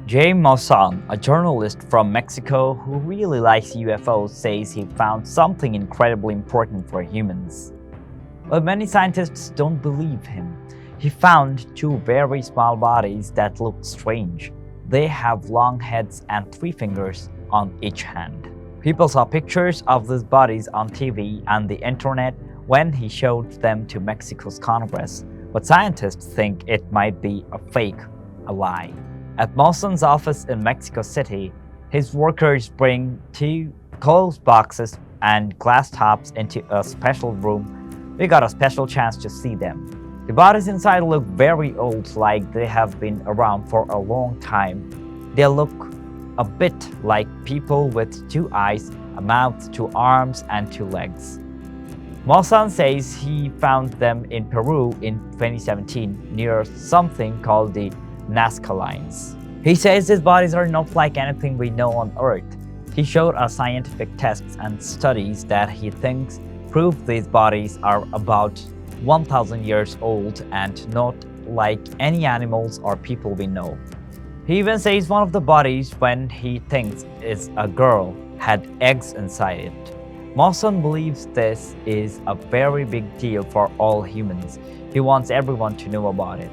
Jay Maussan, a journalist from Mexico who really likes UFOs, says he found something incredibly important for humans. But many scientists don't believe him. He found two very small bodies that look strange. They have long heads and three fingers on each hand. People saw pictures of these bodies on TV and the internet when he showed them to Mexico's Congress, but scientists think it might be a fake, a lie. At Maussan's office in Mexico City, his workers bring two closed boxes and glass tops into a special room. We got a special chance to see them. The bodies inside look very old, like they have been around for a long time. They look a bit like people with two eyes, a mouth, two arms, and two legs. Maussan says he found them in Peru in 2017 near something called the Nazca Lines. He says these bodies are not like anything we know on Earth. He showed us scientific tests and studies that he thinks prove these bodies are about 1,000 years old and not like any animals or people we know. He even says one of the bodies, when he thinks is a girl, had eggs inside it. Maussan believes this is a very big deal for all humans. He wants everyone to know about it.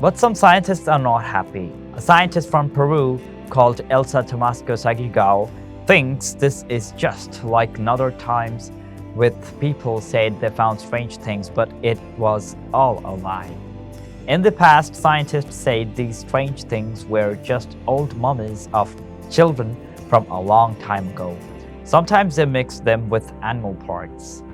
But some scientists are not happy. A scientist from Peru called Elsa Tomasco Sagigao thinks this is just like other times with people said they found strange things, but it was all a lie. In the past, scientists said these strange things were just old mummies of children from a long time ago. Sometimes they mixed them with animal parts.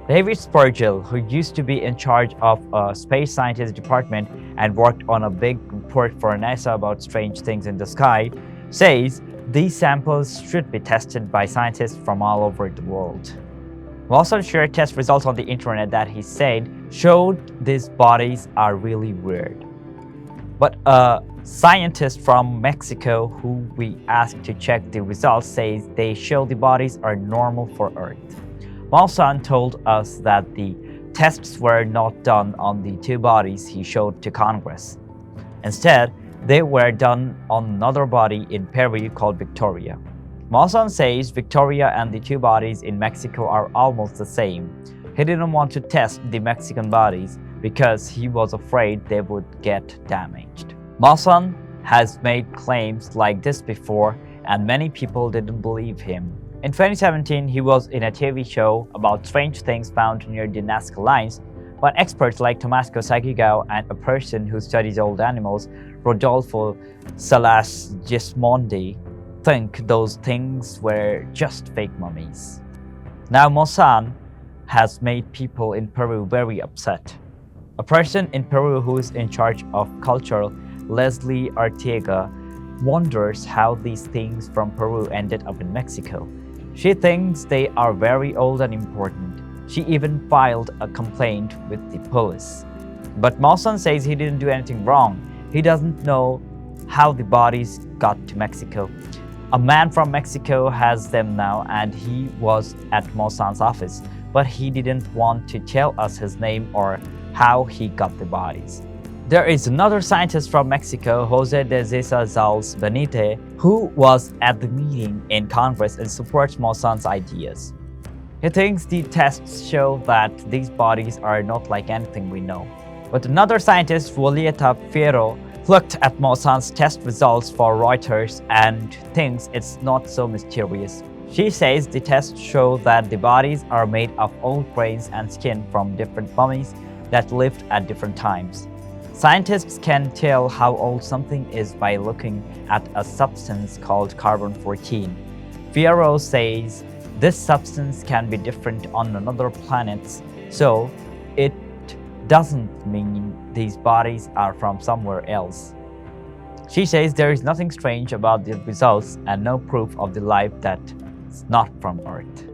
David Spergel, who used to be in charge of a space scientist department and worked on a big report for NASA about strange things in the sky, says these samples should be tested by scientists from all over the world. Maussan shared test results on the internet that he said showed these bodies are really weird. But a scientist from Mexico who we asked to check the results says they show the bodies are normal for Earth. Maussan told us that the tests were not done on the two bodies he showed to Congress. Instead, they were done on another body in Peru called Victoria. Maussan says Victoria and the two bodies in Mexico are almost the same. He didn't want to test the Mexican bodies because he was afraid they would get damaged. Maussan has made claims like this before, and many people didn't believe him. In 2017, he was in a TV show about strange things found near the Nazca Lines, but experts like Tomasco Sagigao and a person who studies old animals, Rodolfo Salas Gismondi, think those things were just fake mummies. Now Maussan has made people in Peru very upset. A person in Peru who is in charge of culture, Leslie Arteaga, wonders how these things from Peru ended up in Mexico. She thinks they are very old and important. She even filed a complaint with the police. But Maussan says he didn't do anything wrong. He doesn't know how the bodies got to Mexico. A man from Mexico has them now, and he was at Maussan's office, but he didn't want to tell us his name or how he got the bodies. There is another scientist from Mexico, Jose de Zesa Zalz Benite, who was at the meeting in Congress and supports Maussan's ideas. He thinks the tests show that these bodies are not like anything we know. But another scientist, Julieta Fierro, looked at Maussan's test results for Reuters and thinks it's not so mysterious. She says the tests show that the bodies are made of old brains and skin from different mummies that lived at different times. Scientists can tell how old something is by looking at a substance called carbon-14. Fierro says this substance can be different on another planets, so it doesn't mean these bodies are from somewhere else. She says there is nothing strange about the results and no proof of the life that's not from Earth.